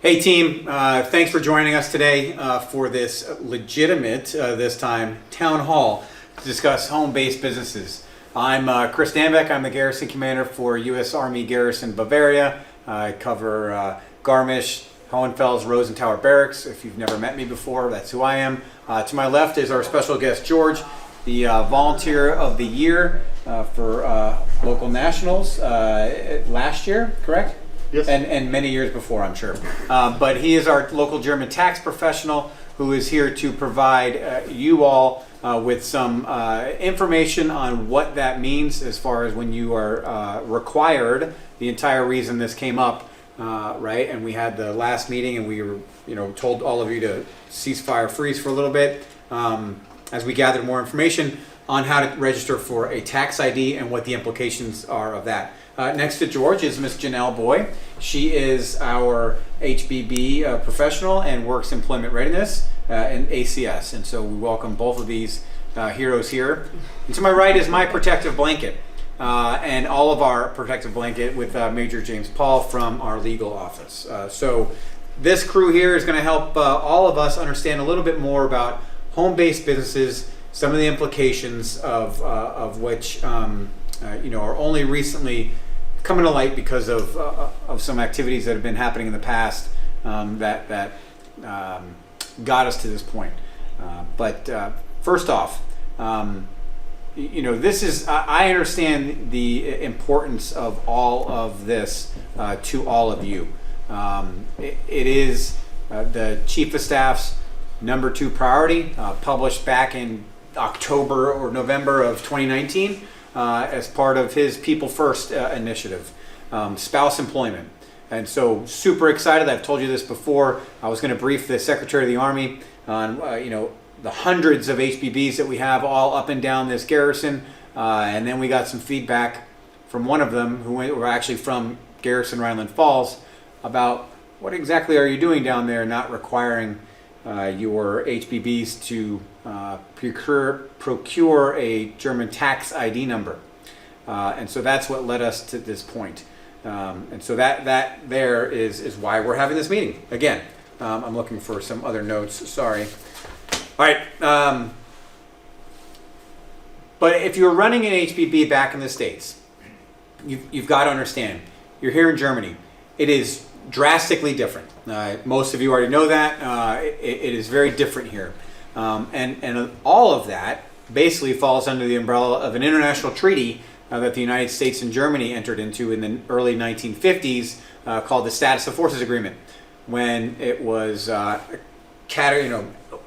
Hey team, thanks for joining us today for this legitimate, this time, town hall to discuss home-based businesses. I'm Chris Danbeck. I'm the Garrison Commander for U.S. Army Garrison Bavaria. I cover Garmisch, Hohenfels, Rosentower Barracks. If you've never met me before, that's who I am. To my left is our special guest, George, the Volunteer of the Year for local nationals last year, correct? Yes. And many years before, I'm sure. But he is our local German tax professional who is here to provide you all with some information on what that means as far as when you are required, the entire reason this came up, right? And we had the last meeting and we were, told all of you to cease fire, freeze for a little bit as we gathered more information on how to register for a tax ID and what the implications are of that. Next to George is Miss Janelle Boy. She is our HBB professional and works employment readiness and ACS. And so we welcome both of these heroes here. And to my right is my protective blanket and all of our protective blanket with Major James Paul from our legal office. So this crew here is going to help all of us understand a little bit more about home-based businesses, some of the implications of which are only recently coming to light because of some activities that have been happening in the past that got us to this point. But first off, this is, I understand the importance of all of this to all of you. It is the Chief of Staff's #2 priority, published back in October or November of 2019. As part of his People First initiative, spouse employment. And so super excited. I've told you this before. I was going to brief the Secretary of the Army on the hundreds of HBBs that we have all up and down this garrison. And then we got some feedback from one of them who were actually from Garrison Rhineland Falls about what exactly are you doing down there not requiring your HBBs to procure a German tax ID number. And so that's what led us to this point. And so that there is why we're having this meeting. Again, I'm looking for some other notes, sorry. All right. But if you're running an HBB back in the States, you've got to understand, you're here in Germany. It is drastically different. Most of you already know that. It is very different here. And all of that basically falls under the umbrella of an international treaty that the United States and Germany entered into in the early 1950s called the Status of Forces Agreement, when it was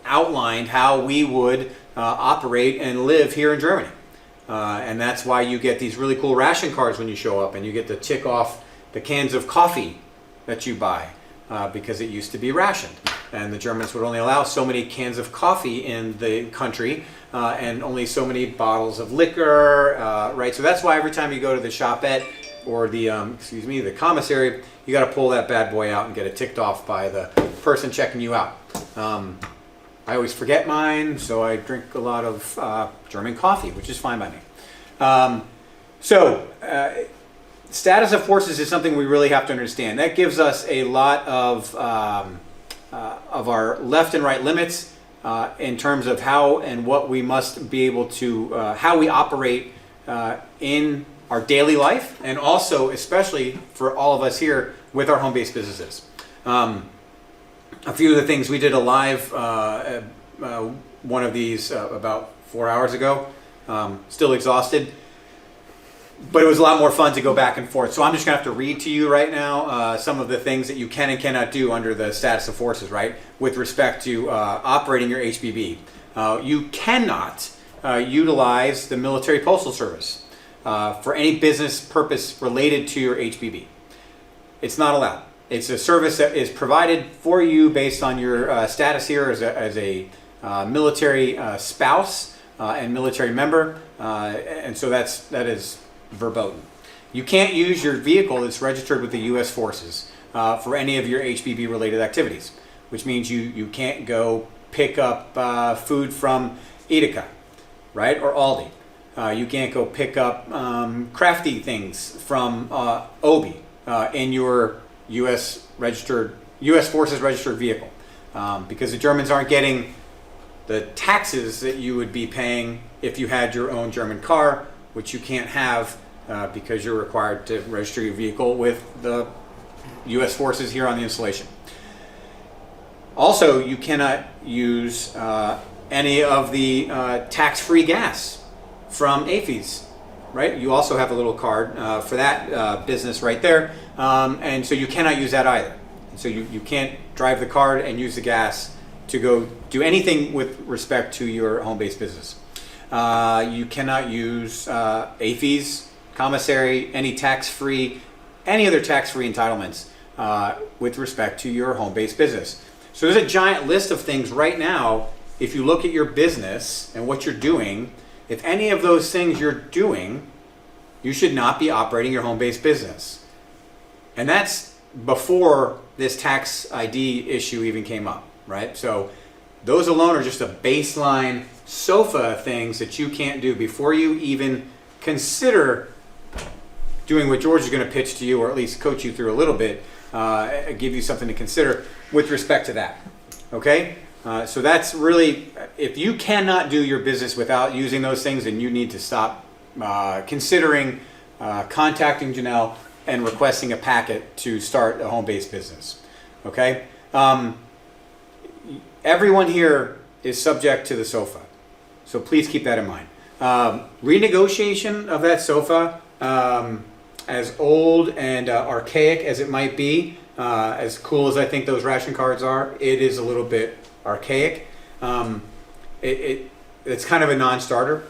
outlined how we would operate and live here in Germany. And that's why you get these really cool ration cards when you show up, and you get to tick off the cans of coffee that you buy because it used to be rationed. And the Germans would only allow so many cans of coffee in the country and only so many bottles of liquor, right? So that's why every time you go to the shopette or the commissary, you got to pull that bad boy out and get it ticked off by the person checking you out. I always forget mine, so I drink a lot of German coffee, which is fine by me. Status of forces is something we really have to understand. That gives us a lot of our left and right limits in terms of how and what we must be able to, how we operate in our daily life, and also, especially for all of us here with our home-based businesses. A few of the things we did a live, one of these about 4 hours ago, still exhausted. But it was a lot more fun to go back and forth. So I'm just going to have to read to you right now some of the things that you can and cannot do under the status of forces, right, with respect to operating your HBB. You cannot utilize the military postal service for any business purpose related to your HBB. It's not allowed. It's a service that is provided for you based on your status here as a military spouse and military member, and so that is verboten. You can't use your vehicle that's registered with the U.S. Forces for any of your HBB related activities, which means you can't go pick up food from Edeka, right, or Aldi. You can't go pick up crafty things from Obi in your U.S. Forces registered vehicle, because the Germans aren't getting the taxes that you would be paying if you had your own German car, which you can't have because you're required to register your vehicle with the U.S. Forces here on the installation. Also, you cannot use any of the tax-free gas from Hbbs, right? You also have a little card for that business right there, and so you cannot use that either. And so you can't drive the card and use the gas to go do anything with respect to your home-based business. You cannot use Hbbs, commissary, any other tax-free entitlements with respect to your home-based business. So there's a giant list of things right now. If you look at your business and what you're doing, if any of those things you're doing, you should not be operating your home-based business. And that's before this tax ID issue even came up, right? So those alone are just a baseline SOFA things that you can't do before you even consider doing what George is going to pitch to you, or at least coach you through a little bit, give you something to consider with respect to that. Okay? So that's really, if you cannot do your business without using those things, then you need to stop considering contacting Janelle and requesting a packet to start a home-based business. Okay? Everyone here is subject to the SOFA, so please keep that in mind. Renegotiation of that SOFA, as old and archaic as it might be, as cool as I think those ration cards are, it is a little bit archaic. It's kind of a non-starter.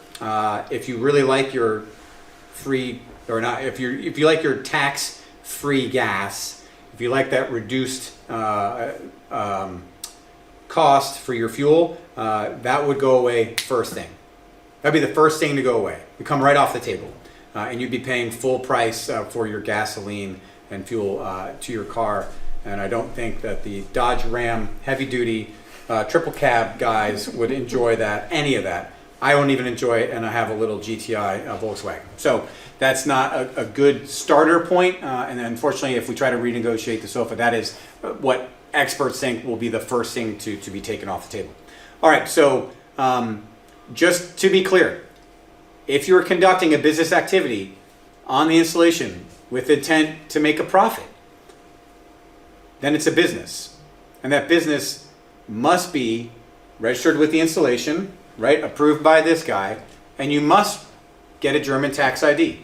If you really like your free, or not, if you like your tax-free gas, if you like that reduced cost for your fuel, that would go away first thing. That'd be the first thing to go away. It'd come right off the table, and you'd be paying full price for your gasoline and fuel to your car. And I don't think that the Dodge Ram heavy-duty triple cab guys would enjoy that, any of that. I don't even enjoy it, and I have a little GTI Volkswagen. So that's not a good starter point. And unfortunately, if we try to renegotiate the SOFA, that is what experts think will be the first thing to be taken off the table. All right, so just to be clear, if you're conducting a business activity on the installation with intent to make a profit, then it's a business. And that business must be registered with the installation, right? Approved by this guy, and you must get a German tax ID.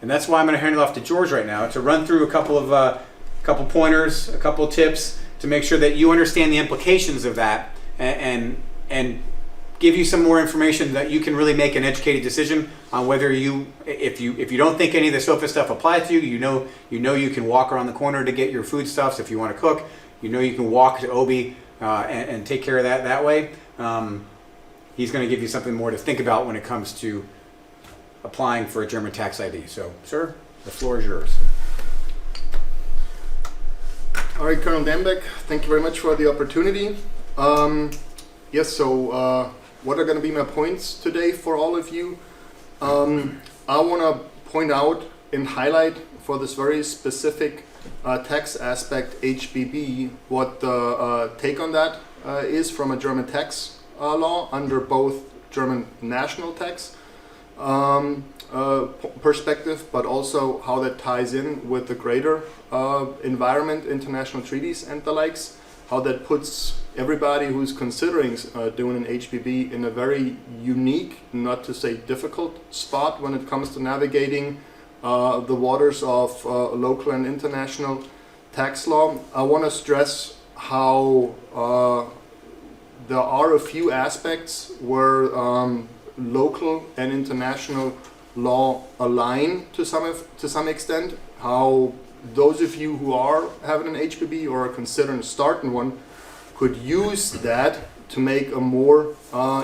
And that's why I'm going to hand it off to George right now to run through a couple pointers, a couple tips to make sure that you understand the implications of that, and give you some more information that you can really make an educated decision on whether if you don't think any of the SOFA stuff applies to you, you know you can walk around the corner to get your foodstuffs if you want to cook. You know you can walk to Obi and take care of that way. He's going to give you something more to think about when it comes to applying for a German tax ID. So, sir, the floor is yours. All right, Colonel Dambeck, thank you very much for the opportunity. Yes, so what are going to be my points today for all of you? I want to point out and highlight for this very specific tax aspect, HBB, what the take on that is from a German tax law under both German national tax perspective, but also how that ties in with the greater environment, international treaties and the likes, how that puts everybody who's considering doing an HBB in a very unique, not to say difficult spot when it comes to navigating the waters of local and international tax law. I want to stress how there are a few aspects where local and international law align to some extent, how those of you who are having an HBB or are considering starting one could use that to make a more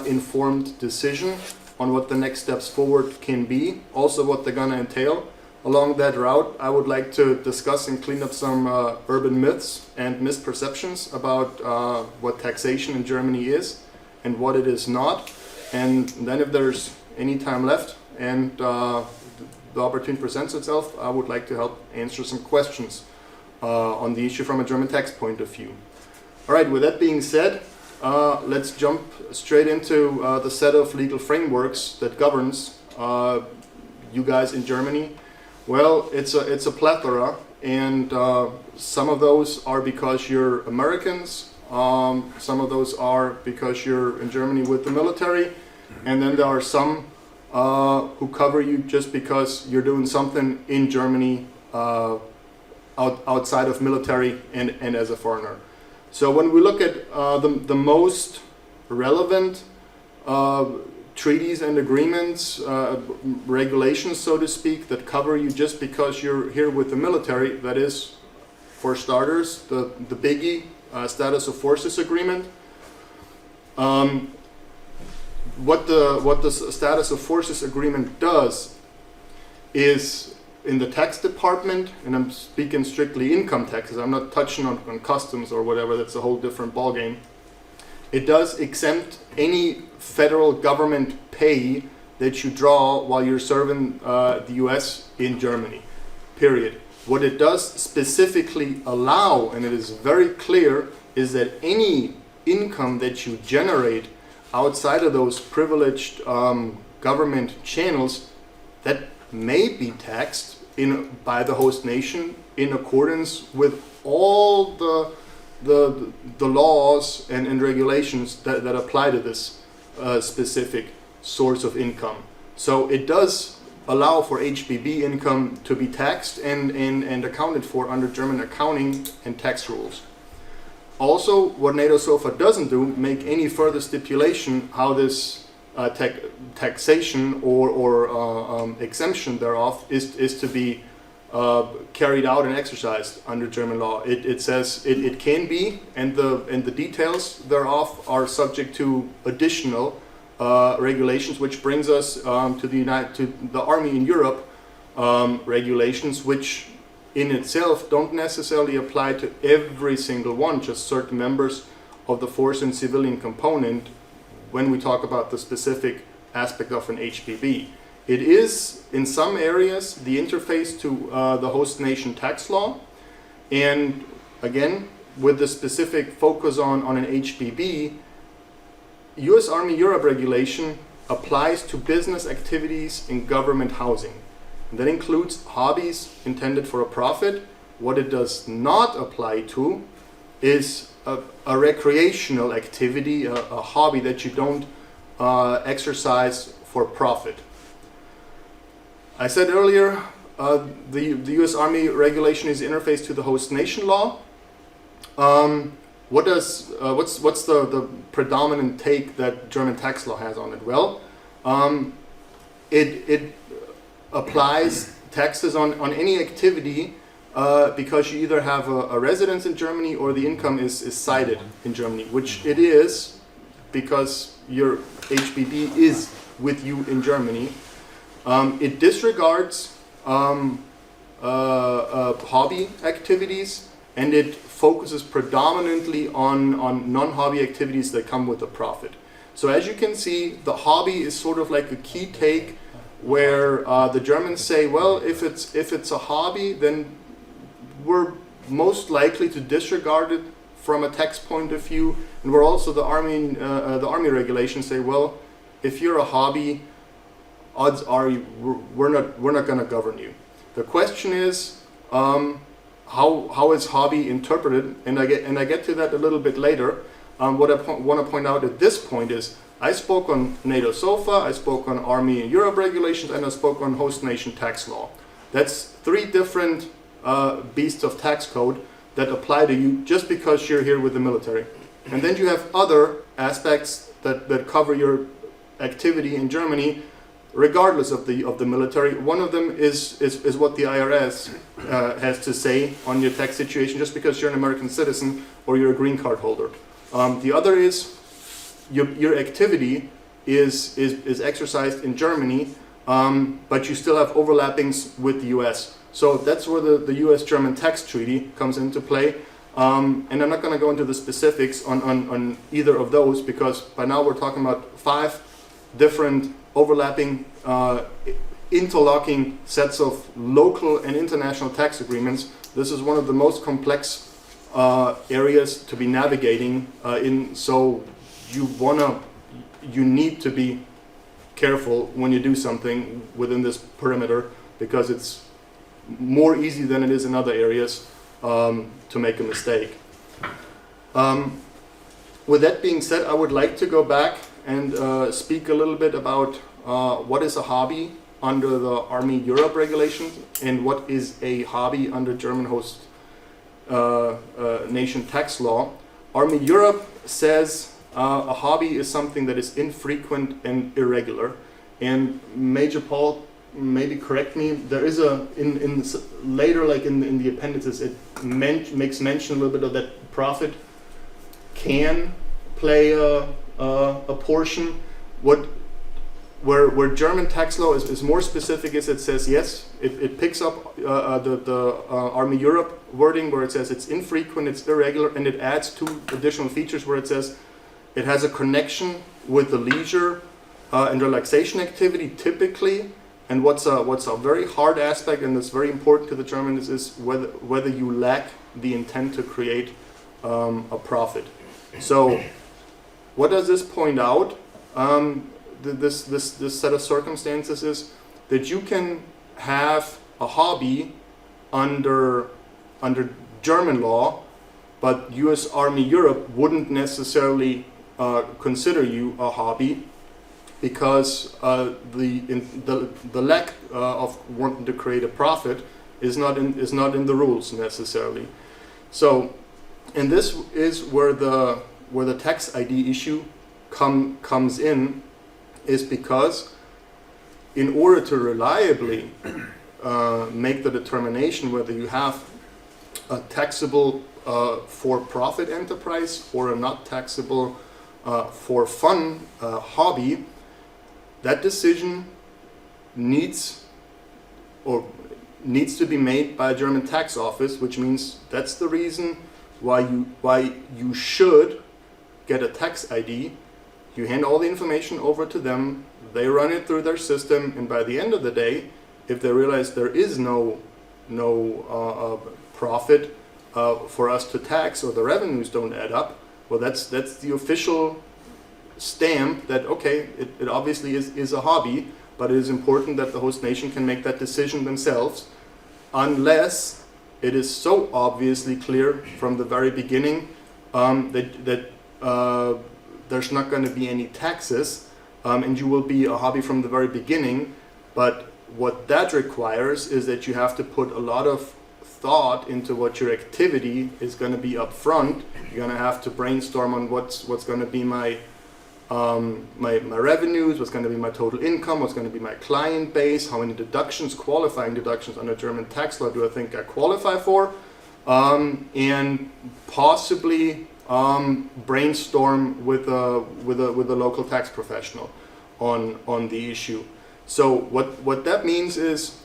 informed decision on what the next steps forward can be, also what they're gonna entail. Along that route, I would like to discuss and clean up some urban myths and misperceptions about what taxation in Germany is and what it is not. And then if there's any time left and the opportunity presents itself, I would like to help answer some questions on the issue from a German tax point of view. All right, with that being said, let's jump straight into the set of legal frameworks that governs you guys in Germany. Well, it's a plethora, and some of those are because you're Americans, some of those are because you're in Germany with the military, and then there are some who cover you just because you're doing something in Germany outside of military and as a foreigner. So when we look at the most relevant treaties and agreements, regulations, so to speak, that cover you just because you're here with the military, that is, for starters, the biggie, Status of Forces Agreement. What the Status of Forces Agreement does is, in the tax department, and I'm speaking strictly income taxes, I'm not touching on customs or whatever, that's a whole different ballgame. It does exempt any federal government pay that you draw while you're serving the US in Germany, period. What it does specifically allow, and it is very clear, is that any income that you generate outside of those privileged government channels, that may be taxed by the host nation in accordance with all the laws and regulations that apply to this specific source of income. So it does allow for HBB income to be taxed and accounted for under German accounting and tax rules. Also, what NATO SOFA doesn't do, make any further stipulation how this taxation or exemption thereof is to be carried out and exercised under German law. It says it can be, and the details thereof are subject to additional regulations, which brings us to the Army in Europe regulations, which in itself don't necessarily apply to every single one, just certain members of the force and civilian component when we talk about the specific aspect of an HBB. It is, in some areas, the interface to the host nation tax law, and again, with the specific focus on an HBB, US Army Europe regulation applies to business activities in government housing. And that includes hobbies intended for a profit. What it does not apply to is a recreational activity, a hobby that you don't exercise for profit. I said earlier, the US Army regulation is interface to the host nation law. What's the predominant take that German tax law has on it? Well, it applies taxes on any activity because you either have a residence in Germany or the income is cited in Germany, which it is because your HBB is with you in Germany. It disregards hobby activities, and it focuses predominantly on non-hobby activities that come with a profit. So as you can see, the hobby is sort of like a key take where the Germans say, well, if it's a hobby, then we're most likely to disregard it from a tax point of view. And we're also the army regulations say, well, if you're a hobby, odds are we're not going to govern you. The question is, how is hobby interpreted? And I get to that a little bit later. What I want to point out at this point is, I spoke on NATO SOFA, I spoke on Army and Europe regulations, and I spoke on host nation tax law. That's three different beasts of tax code that apply to you just because you're here with the military. And then you have other aspects that cover your activity in Germany regardless of the military. One of them is what the IRS has to say on your tax situation, just because you're an American citizen or you're a green card holder. The other is your activity is exercised in Germany, but you still have overlappings with the US. So that's where the US-German tax treaty comes into play. And I'm not going to go into the specifics on either of those, because by now we're talking about 5 different overlapping, interlocking sets of local and international tax agreements. This is one of the most complex areas to be navigating in, so you need to be careful when you do something within this perimeter, because it's more easy than it is in other areas to make a mistake. With that being said, I would like to go back and speak a little bit about what is a hobby under the Army Europe regulations and what is a hobby under German host nation tax law. Army Europe says a hobby is something that is infrequent and irregular. And Major Paul, maybe correct me, there is later, like in the appendices, it makes mention a little bit of that profit can play a portion. Where German tax law is more specific is it says yes, it picks up the Army Europe wording where it says it's infrequent, it's irregular, and it adds 2 additional features where it says it has a connection with the leisure and relaxation activity typically. And what's a very hard aspect, and that's very important to the Germans, is whether you lack the intent to create a profit. So, what does this point out? This set of circumstances is that you can have a hobby under German law, but U.S. Army Europe wouldn't necessarily consider you a hobby, because the lack of wanting to create a profit is not in the rules necessarily. So, and this is where the tax ID issue comes in, is because in order to reliably make the determination whether you have a taxable for-profit enterprise or a not taxable for fun hobby, that decision needs to be made by a German tax office, which means that's the reason why you should get a tax ID. You hand all the information over to them, they run it through their system, and by the end of the day, if they realize there is no profit for us to tax, or the revenues don't add up, well, that's the official stamp that, okay, it obviously is a hobby, but it is important that the host nation can make that decision themselves, unless it is so obviously clear from the very beginning that there's not going to be any taxes, and you will be a hobby from the very beginning. But what that requires is that you have to put a lot of thought into what your activity is going to be up front. You're going to have to brainstorm on what's going to be my revenues, what's going to be my total income, what's going to be my client base, how many deductions, qualifying deductions under German tax law do I think I qualify for, and possibly brainstorm with a local tax professional on the issue. So what that means is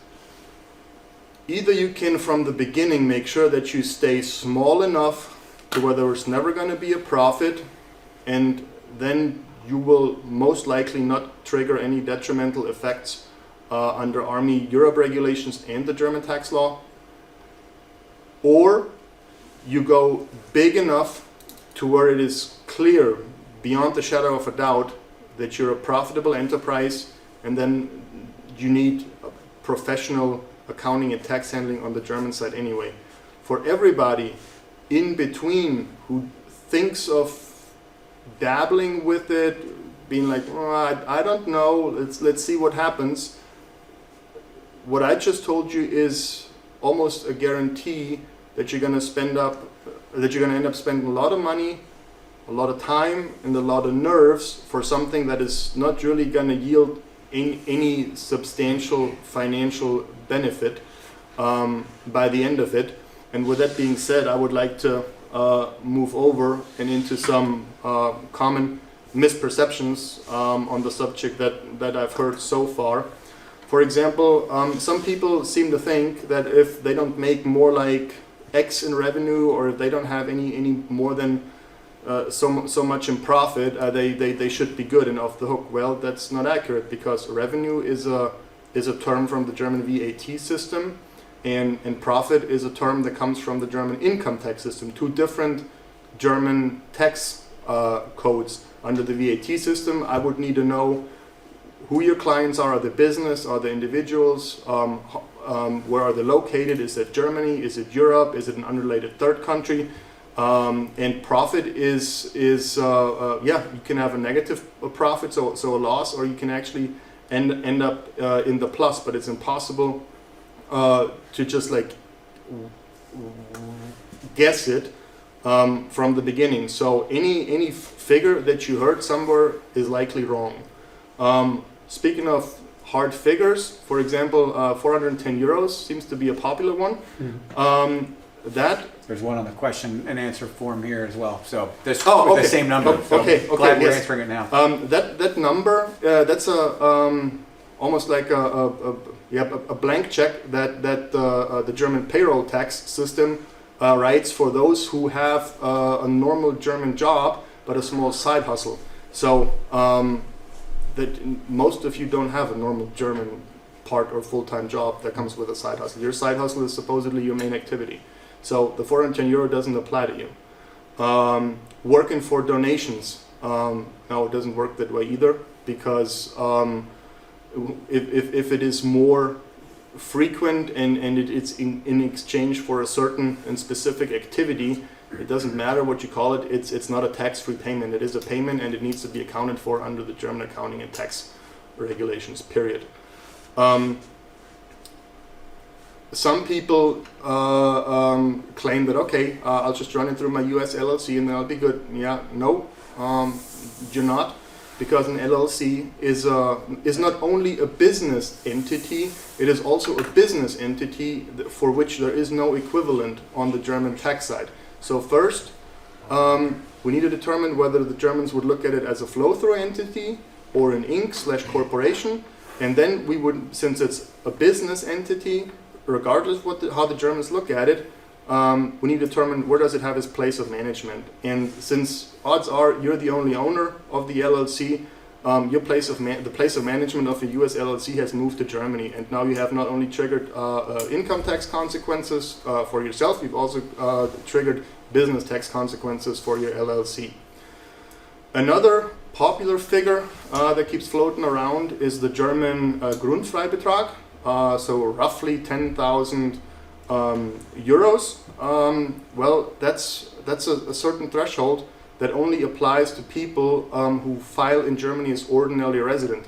either you can from the beginning make sure that you stay small enough to where there's never going to be a profit, and then you will most likely not trigger any detrimental effects under Army Europe regulations and the German tax law, or you go big enough to where it is clear beyond the shadow of a doubt that you're a profitable enterprise, and then you need a professional accounting and tax handling on the German side anyway. For everybody in between who thinks of dabbling with it, being like, oh, I don't know, let's see what happens, what I just told you is almost a guarantee that you're going to end up spending a lot of money, a lot of time, and a lot of nerves for something that is not really going to yield any substantial financial benefit by the end of it. And with that being said, I would like to move over and into some common misperceptions on the subject that I've heard so far. For example, some people seem to think that if they don't make more like X in revenue, or if they don't have any more than so much in profit, they should be good and off the hook. Well, that's not accurate, because revenue is a term from the German VAT system, and profit is a term that comes from the German income tax system. Two different German tax codes. Under the VAT system, I would need to know who your clients are they business, are they individuals, where are they located, is it Germany, is it Europe, is it an unrelated third country, and profit is you can have a negative profit, so a loss, or you can actually end up in the plus, but it's impossible to just like guess it from the beginning. So any figure that you heard somewhere is likely wrong. Speaking of hard figures, for example, 410 euros seems to be a popular one. There's one on the question and answer form here as well. So this okay. the same number. So glad we're answering it now. That number, that's almost like a blank check that the German payroll tax system writes for those who have a normal German job but a small side hustle. So that most of you don't have a normal German part or full-time job that comes with a side hustle. Your side hustle is supposedly your main activity. So the 410 euro doesn't apply to you. Working for donations, no, it doesn't work that way either, because if it is more frequent and it's in exchange for a certain and specific activity, it doesn't matter what you call it, it's not a tax-free payment. It is a payment, and it needs to be accounted for under the German accounting and tax regulations, period. Some people claim that, okay, I'll just run it through my US LLC and then I'll be good. Yeah, no, you're not, because an LLC is not only a business entity, it is also a business entity for which there is no equivalent on the German tax side. So first, we need to determine whether the Germans would look at it as a flow-through entity or an Inc/corporation, and then we would, since it's a business entity, regardless how the Germans look at it, we need to determine where does it have its place of management. And since odds are you're the only owner of the LLC, your place of the place of management of a US LLC has moved to Germany, and now you have not only triggered income tax consequences for yourself, you've also triggered business tax consequences for your LLC. Another popular figure that keeps floating around is the German Grundfreibetrag, so roughly 10,000 euros. Well, that's a certain threshold that only applies to people who file in Germany as ordinarily resident.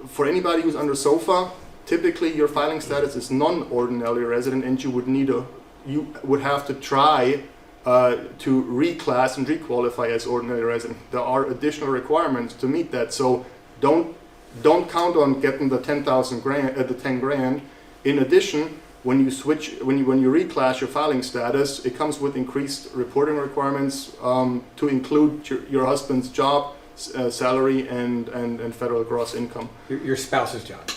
For anybody who's under SOFA, typically your filing status is non-ordinarily resident, and you would have to try to reclass and requalify as ordinary resident. There are additional requirements to meet that, so don't count on getting the 10,000 grand, the 10 grand. In addition, when you reclass your filing status, it comes with increased reporting requirements to include your husband's job, salary, and federal gross income. Your spouse's job.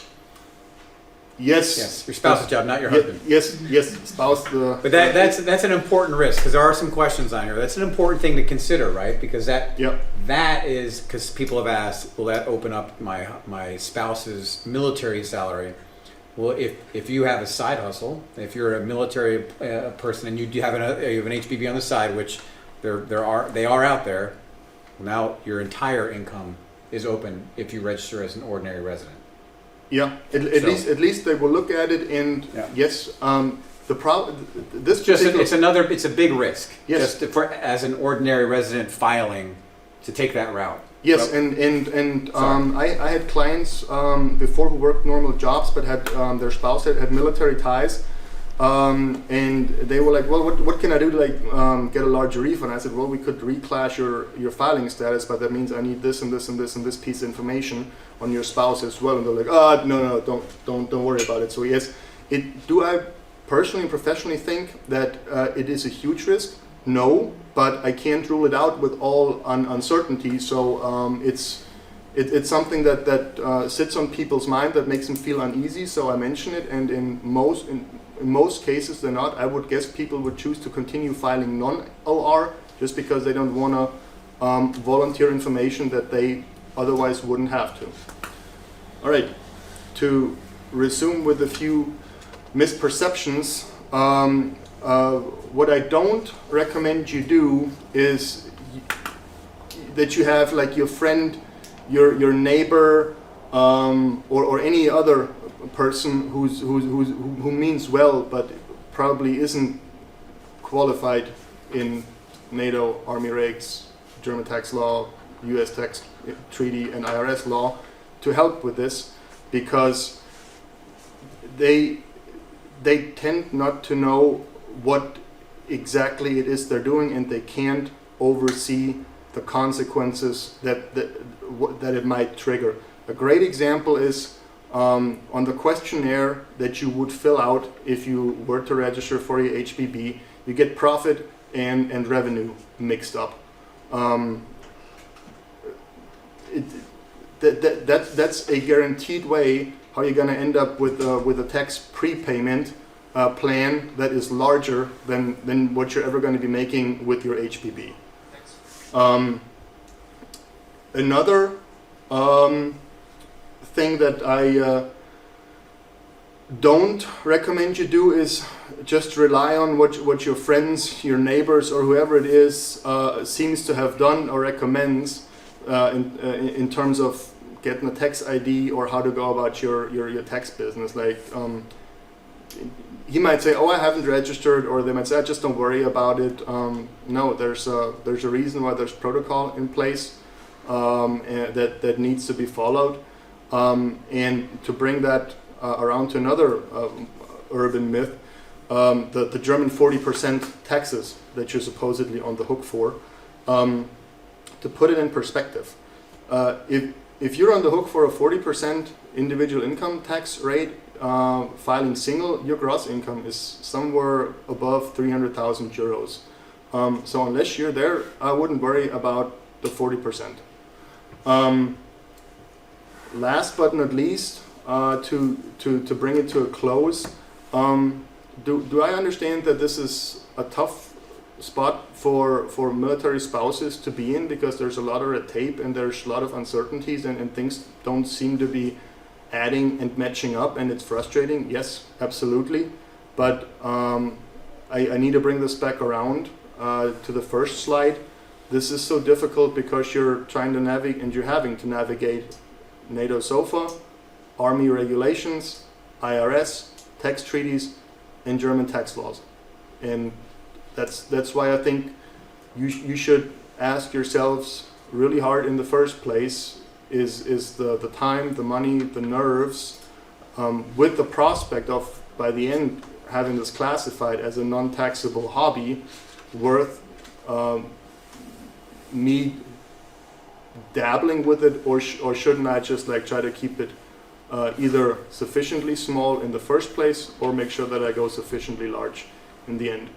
Yes, your spouse's job, not your husband. Yes, spouse. But that's an important risk, because there are some questions on here. That's an important thing to consider, right? Because that is, because people have asked, will that open up my spouse's military salary? Well, if you have a side hustle, if you're a military person and you have an HBB on the side, which they are out there, now your entire income is open if you register as an ordinary resident. Yeah, at least they will look at it, and yes, the problem. It's a big risk. Yes, just as an ordinary resident filing to take that route. Yes, and I had clients before who worked normal jobs but had their spouse had military ties, And they were like, well, what can I do to like get a larger refund? I said, well, we could reclass your filing status, but that means I need this and this and this and this piece of information on your spouse as well. And they're like, oh, no, don't worry about it. So yes, do I personally and professionally think that it is a huge risk? No, but I can't rule it out with all uncertainty. So it's something that sits on people's mind, that makes them feel uneasy. So I mention it, and in most cases they're not. I would guess people would choose to continue filing non-OR just because they don't want to volunteer information that they otherwise wouldn't have to. All right, to resume with a few misperceptions. What I don't recommend you do is that you have like your friend, your neighbor, or any other person who means well but probably isn't qualified in NATO, Army regs, German tax law, US tax treaty, and IRS law to help with this, because they tend not to know what exactly it is they're doing, and they can't oversee the consequences that it might trigger. A great example is on the questionnaire that you would fill out if you were to register for your HBB, you get profit and revenue mixed up. That's a guaranteed way how you're going to end up with a tax prepayment plan that is larger than what you're ever going to be making with your HBB. Another thing that I don't recommend you do is just rely on what your friends, your neighbors, or whoever it is seems to have done or recommends in terms of getting a tax ID or how to go about your tax business. Like he might say, "Oh, I haven't registered," or they might say, "Just don't worry about it." No, there's a reason why there's protocol in place that needs to be followed. And to bring that around to another urban myth, the German 40% taxes that you're supposedly on the hook for. To put it in perspective, if you're on the hook for a 40% individual income tax rate, filing single, your gross income is somewhere above 300,000 euros. So unless you're there, I wouldn't worry about the 40%. Last but not least, to bring it to a close, do I understand that this is a tough spot for military spouses to be in, because there's a lot of red tape and there's a lot of uncertainties and things don't seem to be adding and matching up, and it's frustrating? Yes, absolutely. But I need to bring this back around to the first slide. This is so difficult because you're trying to navigate, and you're having to navigate NATO SOFA, Army regulations, IRS, tax treaties, and German tax laws. And that's why I think you should ask yourselves really hard in the first place, is the time, the money, the nerves, with the prospect of, by the end, having this classified as a non-taxable hobby, worth me dabbling with it, or shouldn't I just like try to keep it either sufficiently small in the first place, or make sure that I go sufficiently large in the end?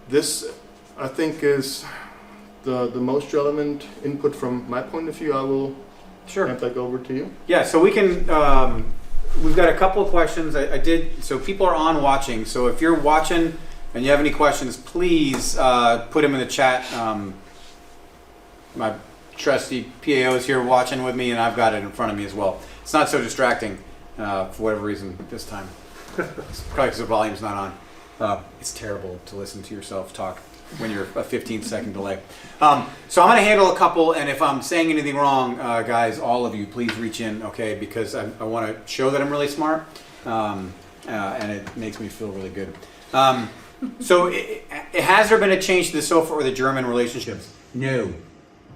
This, I think, is the most relevant input from my point of view. I will hand back over to you. Yeah, so we can, we've got a couple of questions. So people are on watching. So if you're watching and you have any questions, please put them in the chat. My trusty PAO is here watching with me, and I've got it in front of me as well. It's not so distracting for whatever reason this time. It's probably because the volume's not on. It's terrible to listen to yourself talk when you're a 15-second delay. So I'm going to handle a couple, and if I'm saying anything wrong, guys, all of you, please reach in, okay? Because I want to show that I'm really smart, and it makes me feel really good. So has there been a change to the SOFA or the German relationships? No.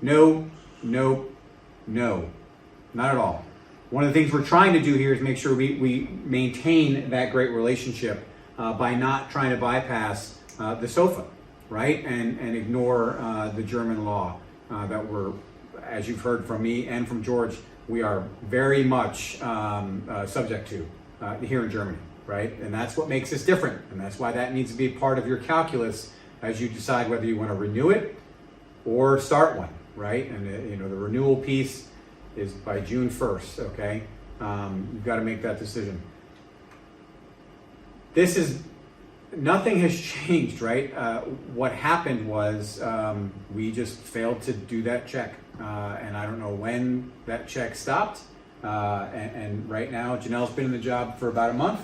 No, no, no. Not at all. One of the things we're trying to do here is make sure we maintain that great relationship by not trying to bypass the SOFA, right? And ignore the German law that we're, as you've heard from me and from George, we are very much subject to here in Germany, right? And that's what makes us different. And that's why that needs to be part of your calculus as you decide whether you want to renew it or start one, right? And the renewal piece is by June 1st, okay? You've got to make that decision. Nothing has changed, right? What happened was we just failed to do that check. And I don't know when that check stopped. And right now, Janelle's been in the job for about a month.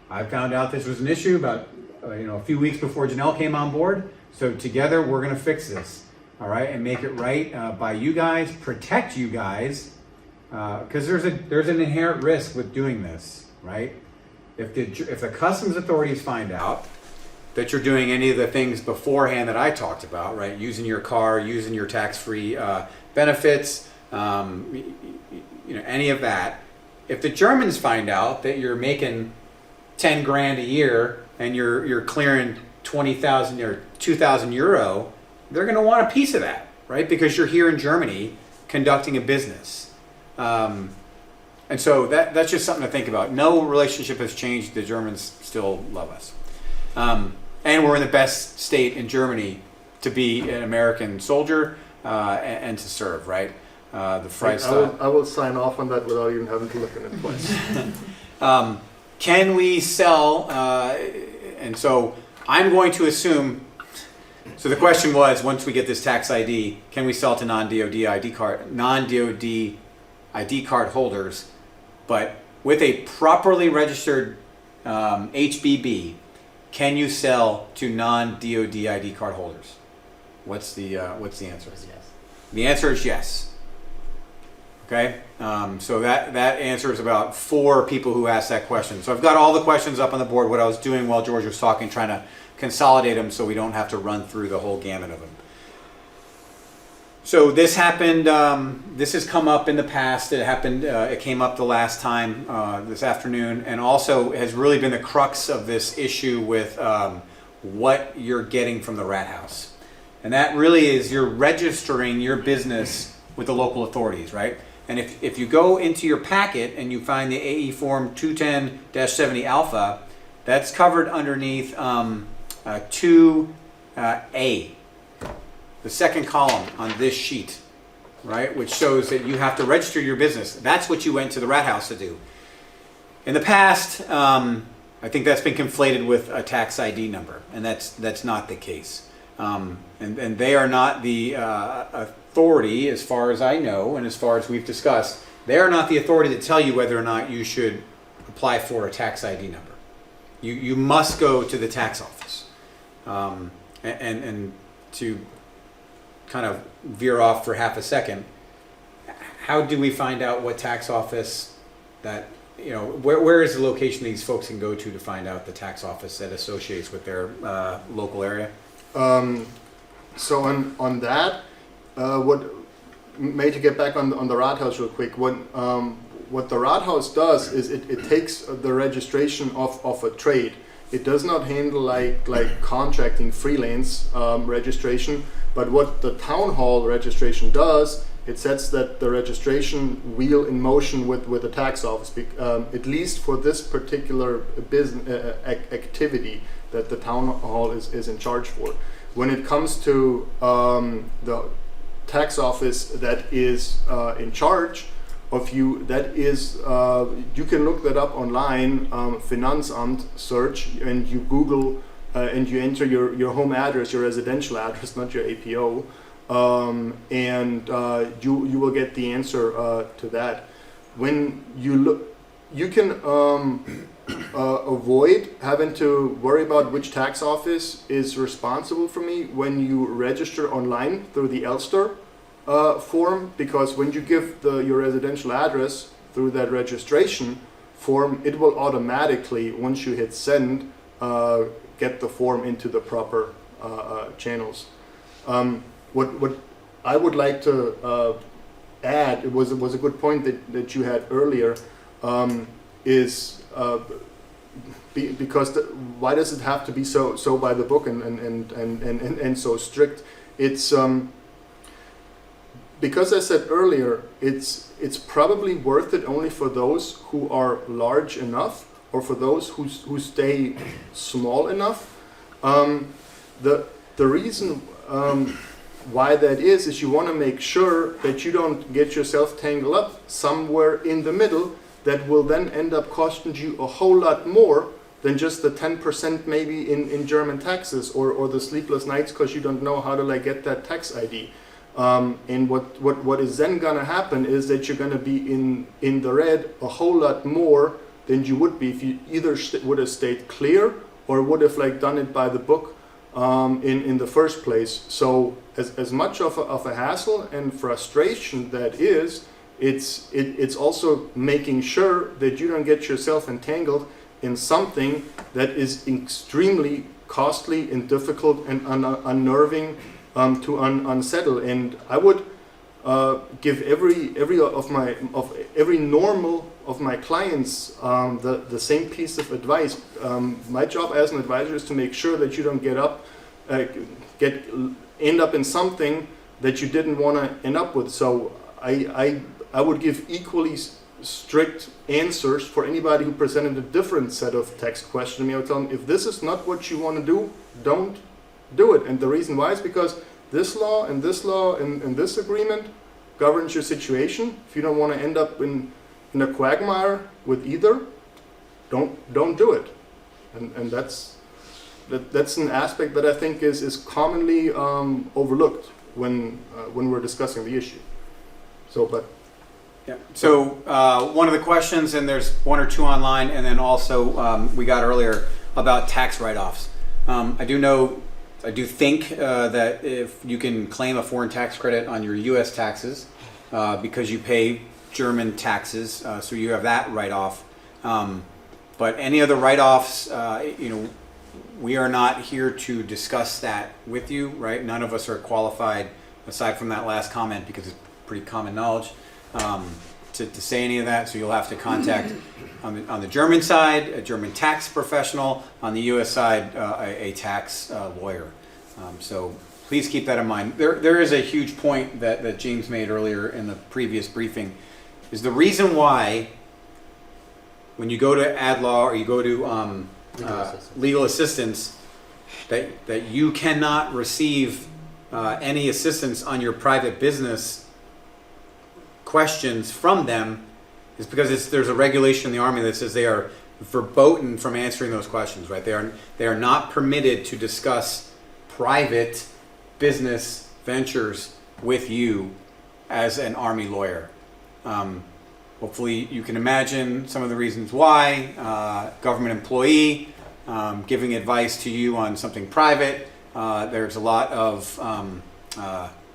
I found out this was an issue about a few weeks before Janelle came on board. So together, we're going to fix this, all right, and make it right by you guys, protect you guys, because there's an inherent risk with doing this, right? If the customs authorities find out that you're doing any of the things beforehand that I talked about, right? Using your car, using your tax-free benefits, any of that. If the Germans find out that you're making 10 grand a year and you're clearing 20,000 or 2,000 euro, they're going to want a piece of that, right? Because you're here in Germany conducting a business. And so that's just something to think about. No relationship has changed. The Germans still love us. And we're in the best state in Germany to be an American soldier and to serve, right? The Freistaat. I will sign off on that without even having to look at it twice. Can we sell? And so I'm going to assume. So the question was, once we get this tax ID, can we sell to non-DoD ID card holders? But with a properly registered HBB, can you sell to non-DoD ID card holders? What's the answer? Yes. The answer is yes. Okay, so that answer is about 4 people who asked that question. So I've got all the questions up on the board. What I was doing while George was talking, trying to consolidate them so we don't have to run through the whole gamut of them. So this happened. This has come up in the past. It happened. It came up the last time this afternoon, and also has really been the crux of this issue with what you're getting from the rat house, and that really is you're registering your business with the local authorities, right? And if you go into your packet and you find the AE Form 210-70 Alpha, that's covered underneath 2A. The second column on this sheet, right, which shows that you have to register your business. That's what you went to the rat house to do. In the past, I think that's been conflated with a tax ID number, and that's not the case. And they are not the authority, as far as I know, and as far as we've discussed. They are not the authority to tell you whether or not you should apply for a tax ID number. You must go to the tax office, and to kind of veer off for half a second, how do we find out what tax office that, where is the location these folks can go to find out the tax office that associates with their local area? So on that, to get back on the Rathaus real quick, what the Rathaus does is it takes the registration of a trade. It does not handle like contracting freelance registration, but what the town hall registration does, it sets that the registration wheel in motion with the tax office, at least for this particular business activity that the town hall is in charge for. When it comes to the tax office that is in charge of you, that is, you can look that up online, Finanzamt search, and you Google and you enter your home address, your residential address, not your APO, and you will get the answer to that. When you look, you can avoid having to worry about which tax office is responsible for me when you register online through the Elster form, because when you give your residential address through that registration form, it will automatically, once you hit send, get the form into the proper channels. What I would like to add, it was a good point that you had earlier, is because why does it have to be so by the book and so strict? It's because I said earlier, it's probably worth it only for those who are large enough, or for those who stay small enough. The reason why that is you want to make sure that you don't get yourself tangled up somewhere in the middle that will then end up costing you a whole lot more than just the 10% maybe in German taxes, or the sleepless nights because you don't know how to like get that tax ID. And what is then gonna happen is that you're gonna be in the red a whole lot more than you would be if you either would have stayed clear or would have like done it by the book in the first place. So as much of a hassle and frustration that is, it's also making sure that you don't get yourself entangled in something that is extremely costly and difficult and unnerving to unsettle. And I would give every normal of my clients the same piece of advice. My job as an advisor is to make sure that you don't end up in something that you didn't want to end up with. So I would give equally strict answers for anybody who presented a different set of tax questions to me. I would tell them, if this is not what you want to do, don't do it. And the reason why is because this law and this law and this agreement governs your situation. If you don't want to end up in a quagmire with either, don't do it. And that's an aspect that I think is commonly overlooked when we're discussing the issue. Yeah. So one of the questions, and there's one or two online, and then also we got earlier about tax write-offs. I do think that if you can claim a foreign tax credit on your U.S. taxes because you pay German taxes, so you have that write-off. But any other write-offs, we are not here to discuss that with you, right? None of us are qualified, aside from that last comment, because it's pretty common knowledge, to say any of that. So you'll have to contact on the German side a German tax professional, on the U.S. side a tax lawyer. So please keep that in mind. There is a huge point that James made earlier in the previous briefing, is the reason why when you go to ad law or you go to legal assistance, that you cannot receive any assistance on your private business questions from them, is because there's a regulation in the Army that says they are verboten from answering those questions, right? They are not permitted to discuss private business ventures with you as an Army lawyer. Hopefully you can imagine some of the reasons why. Government employee giving advice to you on something private. There's a lot of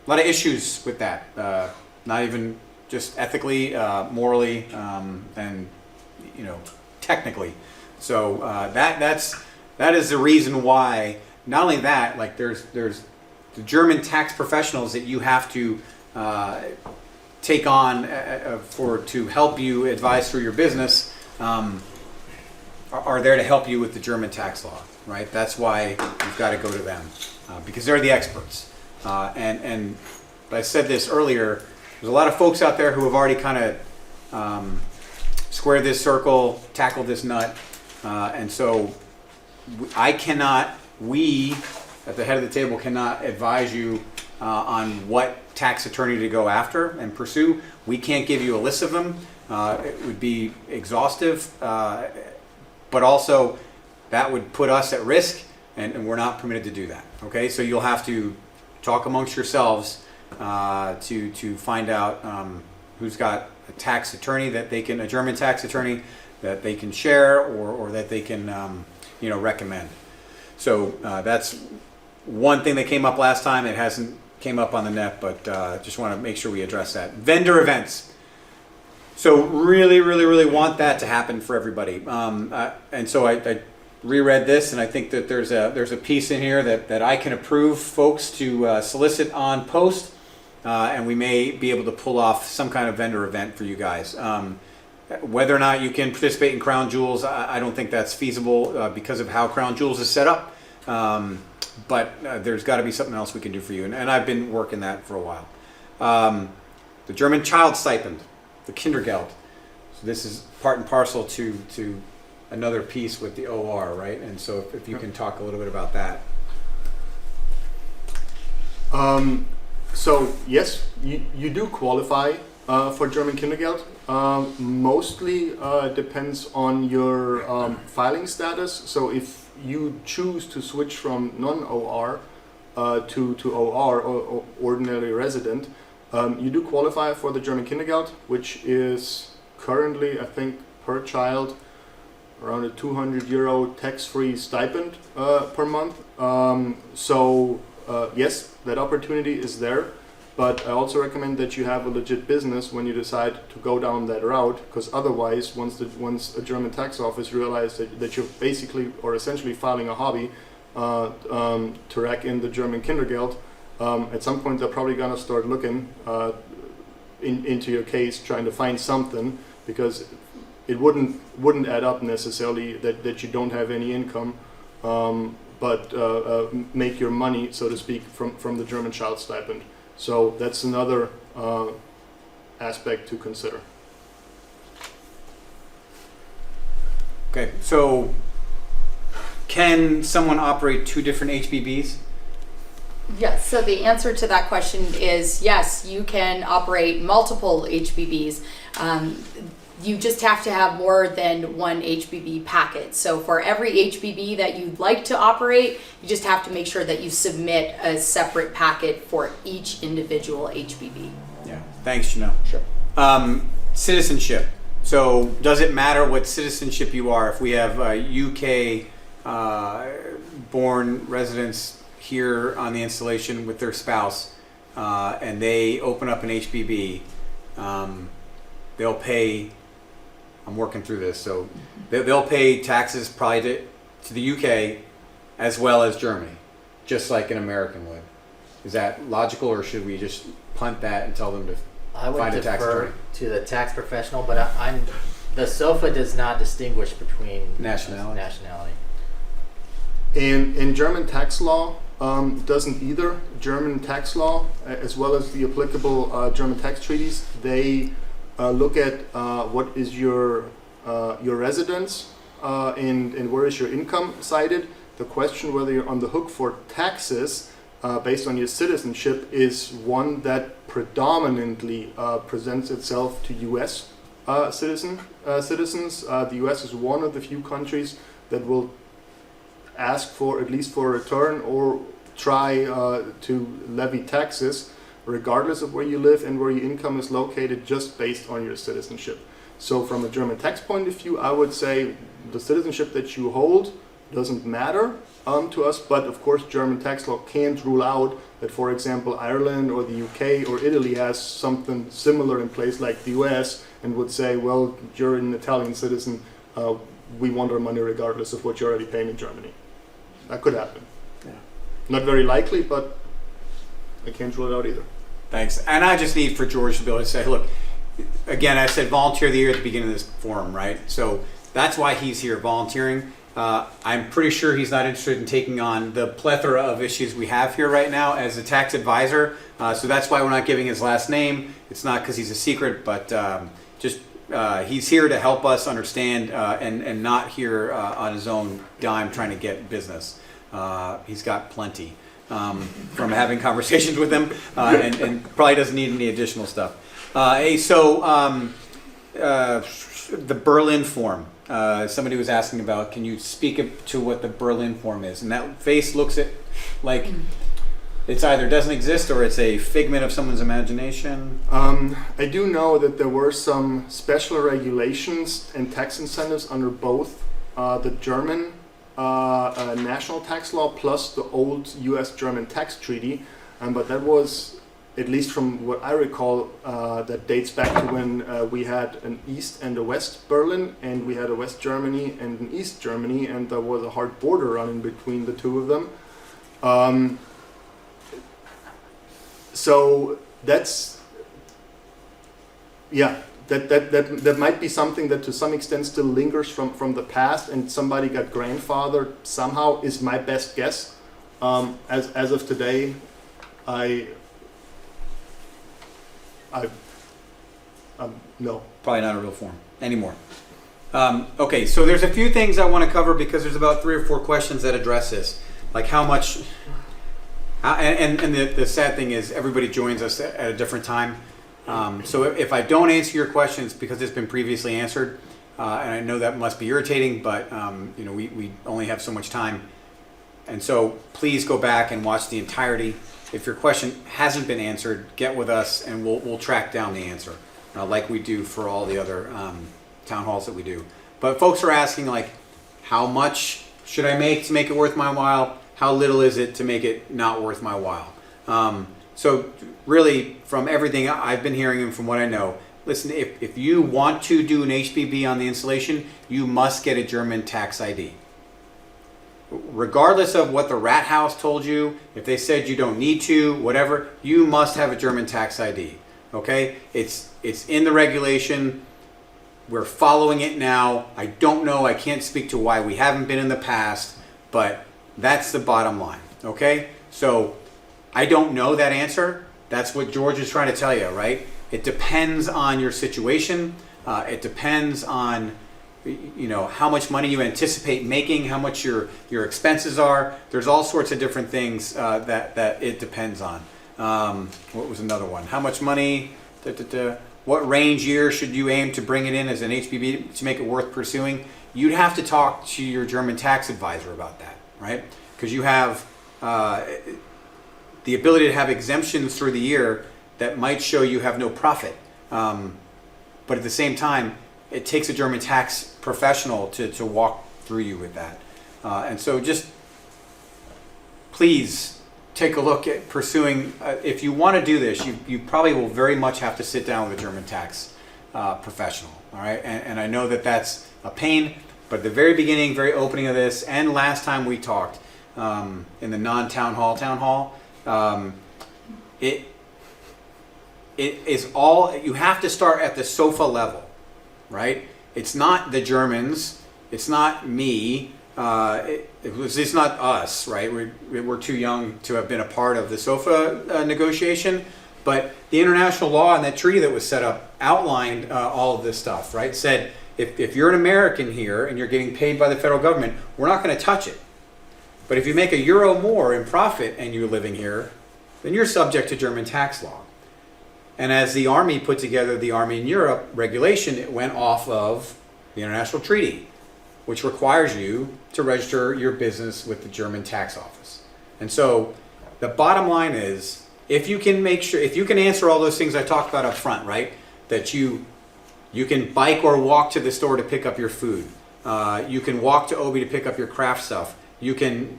issues with that. Not even just ethically, morally, and technically. So that is the reason why. Not only that, like there's the German tax professionals that you have to take on to help you advise through your business are there to help you with the German tax law, right? That's why you've got to go to them because they're the experts. And I said this earlier. There's a lot of folks out there who have already kind of squared this circle, tackled this nut, and so we at the head of the table cannot advise you on what tax attorney to go after and pursue. We can't give you a list of them. It would be exhaustive, but also that would put us at risk, and we're not permitted to do that. Okay, so you'll have to talk amongst yourselves to find out who's got a tax attorney a German tax attorney that they can share or that they can recommend. So that's one thing that came up last time. It hasn't came up on the net, but just want to make sure we address that. Vendor events. So really, really, really want that to happen for everybody. And so I reread this, and I think that there's a piece in here that I can approve folks to solicit on post, and we may be able to pull off some kind of vendor event for you guys. Whether or not you can participate in Crown Jewels, I don't think that's feasible because of how Crown Jewels is set up. But there's got to be something else we can do for you. And I've been working that for a while. The German child stipend, the Kindergeld. So this is part and parcel to another piece with the OR, right? And so if you can talk a little bit about that. So yes, you do qualify for German Kindergeld. Mostly depends on your filing status. So if you choose to switch from non-OR to OR, or ordinary resident, you do qualify for the German Kindergeld, which is currently, I think, per child around a €200 tax-free stipend per month. Yes, that opportunity is there, but I also recommend that you have a legit business when you decide to go down that route, because otherwise, once a German tax office realizes that you're basically or essentially filing a hobby to rack in the German Kindergeld, at some point they're probably gonna start looking into your case, trying to find something, because it wouldn't add up necessarily that you don't have any income, but make your money, so to speak, from the German child stipend. So that's another aspect to consider. Okay, so can someone operate two different HBBs? Yes, so the answer to that question is yes, you can operate multiple HBBs. You just have to have more than one HBB packet. So for every HBB that you'd like to operate, you just have to make sure that you submit a separate packet for each individual HBB. Yeah, thanks, Janelle. Sure. Citizenship. So does it matter what citizenship you are? If we have UK born residents here on the installation with their spouse and they open up an HBB, they'll pay, I'm working through this, so they'll pay taxes probably to the UK as well as Germany, just like an American would. Is that logical, or should we just punt that and tell them to I would find a tax defer attorney? to the tax professional, but the SOFA does not distinguish between Nationality. In German tax law, doesn't either. German tax law, as well as the applicable German tax treaties, they look at what is your residence and where is your income cited. The question whether you're on the hook for taxes based on your citizenship is one that predominantly presents itself to U.S. Citizens. The U.S. is one of the few countries that will ask for, at least for a return, or try to levy taxes regardless of where you live and where your income is located, just based on your citizenship. So from a German tax point of view, I would say the citizenship that you hold doesn't matter to us, but of course German tax law can't rule out that, for example, Ireland or the UK or Italy has something similar in place like the US, and would say, well, you're an Italian citizen, we want our money regardless of what you're already paying in Germany. That could happen. Yeah. Not very likely, but I can't rule it out either. Thanks. And I just need for George to be able to say, look, again, I said volunteer of the year at the beginning of this forum, right? So that's why he's here volunteering. I'm pretty sure he's not interested in taking on the plethora of issues we have here right now as a tax advisor. So that's why we're not giving his last name. It's not because he's a secret, but he's here to help us understand and not here on his own dime trying to get business. He's got plenty from having conversations with him and probably doesn't need any additional stuff. The Berlin form. Somebody was asking about, can you speak to what the Berlin form is? And that face looks at like it's either doesn't exist or it's a figment of someone's imagination. I do know that there were some special regulations and tax incentives under both the German national tax law plus the old US-German tax treaty, but that was, at least from what I recall, that dates back to when we had an East and a West Berlin, and we had a West Germany and an East Germany, and there was a hard border running between the two of them. So that's, yeah, that might be something that to some extent still lingers from the past, and somebody got grandfathered somehow, is my best guess. As of today, no. Probably not a real form anymore. Okay, so there's a few things I want to cover because there's about 3 or 4 questions that address this, like how much. And the sad thing is everybody joins us at a different time. So if I don't answer your questions because it's been previously answered, and I know that must be irritating, but you know, we only have so much time. And so please go back and watch the entirety. If your question hasn't been answered, get with us and we'll track down the answer, like we do for all the other town halls that we do. But folks are asking, like, how much should I make to make it worth my while? How little is it to make it not worth my while? So really, from everything I've been hearing and from what I know, listen, if you want to do an HBB on the installation, you must get a German tax ID. Regardless of what the rat house told you, if they said you don't need to, whatever, you must have a German tax ID. Okay? It's in the regulation. We're following it now. I don't know. I can't speak to why we haven't been in the past, but that's the bottom line. Okay? So I don't know that answer. That's what George is trying to tell you, right? It depends on your situation. It depends on, you know, how much money you anticipate making, how much your expenses are. There's all sorts of different things that it depends on. What was another one? How much money? What range year should you aim to bring it in as an HBB to make it worth pursuing? You'd have to talk to your German tax advisor about that, right? Because you have the ability to have exemptions through the year that might show you have no profit. But at the same time, it takes a German tax professional to walk through you with that. And so just please take a look at pursuing, if you want to do this, you probably will very much have to sit down with a German tax professional, all right? And I know that that's a pain, but at the very beginning, very opening of this, and last time we talked in the non-town hall, it is all, you have to start at the sofa level, right? It's not the Germans, it's not me, it's not us, right? We're too young to have been a part of the SOFA negotiation, but the international law and that treaty that was set up outlined all of this stuff, right? Said if you're an American here and you're getting paid by the federal government, we're not going to touch it. But if you make €1 more in profit and you're living here, then you're subject to German tax law. And as the Army put together the Army in Europe regulation, it went off of the international treaty, which requires you to register your business with the German tax office. And so the bottom line is, if you can make sure, if you can answer all those things I talked about up front, right? That you can bike or walk to the store to pick up your food. You can walk to Obi to pick up your craft stuff. You can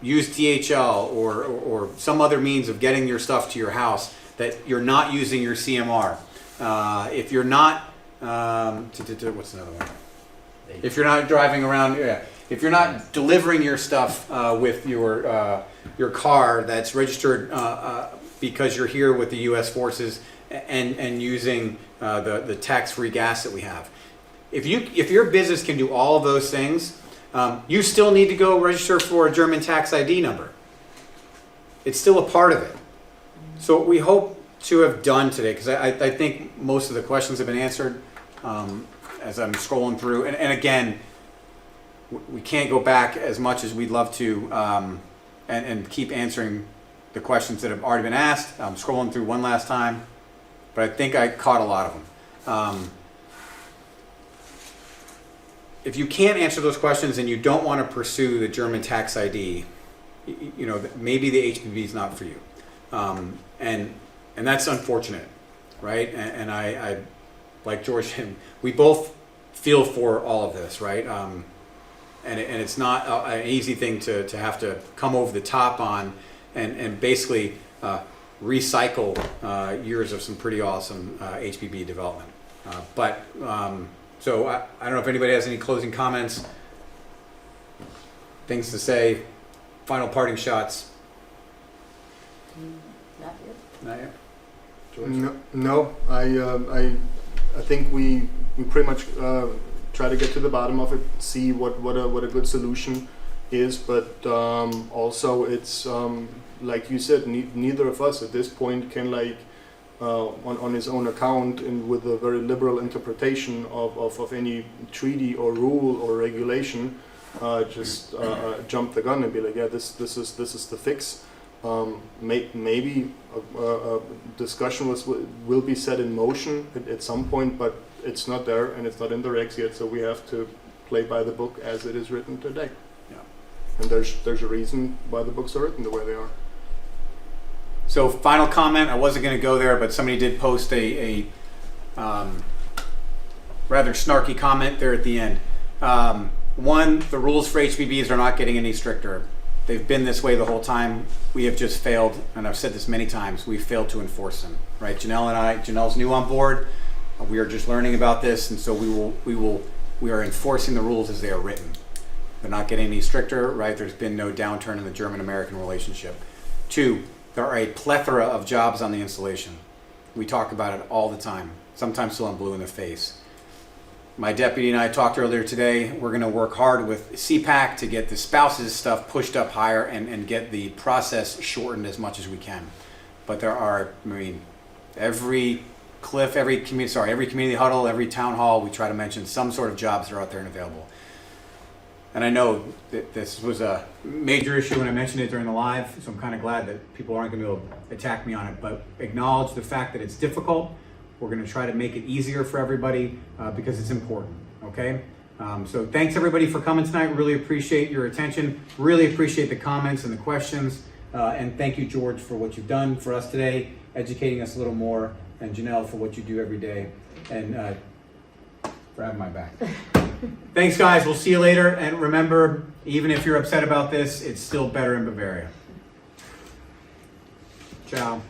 use DHL or some other means of getting your stuff to your house that you're not using your CMR. If you're not, what's another one? If you're not driving around, if you're not delivering your stuff with your car that's registered because you're here with the U.S. forces and using the tax-free gas that we have. If your business can do all of those things, you still need to go register for a German tax ID number. It's still a part of it. So what we hope to have done today, because I think most of the questions have been answered as I'm scrolling through, and again, we can't go back as much as we'd love to and keep answering the questions that have already been asked. I'm scrolling through one last time, but I think I caught a lot of them. If you can't answer those questions and you don't want to pursue the German tax ID, you know, maybe the HBB is not for you. And that's unfortunate, right? And I like George, we both feel for all of this, right? And it's not an easy thing to have to come over the top on and basically recycle years of some pretty awesome HBB development. So I don't know if anybody has any closing comments, things to say, final parting shots. Not yet. Not yet. George? No, I I think we pretty much try to get to the bottom of it, see what a good solution is, but also it's like you said, neither of us at this point can like on his own account and with a very liberal interpretation of any treaty or rule or regulation just jump the gun and be like, yeah, this is the fix. Maybe a discussion will be set in motion at some point, but it's not there and it's not in the regs yet, so we have to play by the book as it is written today. Yeah. And there's a reason why the books are written the way they are. So final comment, I wasn't going to go there, but somebody did post a rather snarky comment there at the end. One, the rules for HBBs are not getting any stricter. They've been this way the whole time. We have just failed, and I've said this many times, we've failed to enforce them, right? Janelle's new on board. We are just learning about this, and so we are enforcing the rules as they are written. They're not getting any stricter, right? There's been no downturn in the German-American relationship. Two, there are a plethora of jobs on the installation. We talk about it all the time, sometimes till I'm blue in the face. My deputy and I talked earlier today. We're going to work hard with CPAC to get the spouses stuff pushed up higher and get the process shortened as much as we can. But there are, every community huddle, every town hall, we try to mention some sort of jobs that are out there and available. And I know that this was a major issue when I mentioned it during the live, so I'm kind of glad that people aren't going to attack me on it, but acknowledge the fact that it's difficult. We're going to try to make it easier for everybody because it's important, okay? So thanks everybody for coming tonight. Really appreciate your attention. Really appreciate the comments and the questions. And thank you, George, for what you've done for us today, educating us a little more, and Janelle for what you do every day, and for having my back. Thanks, guys. We'll see you later. And remember, even if you're upset about this, it's still better in Bavaria. Ciao.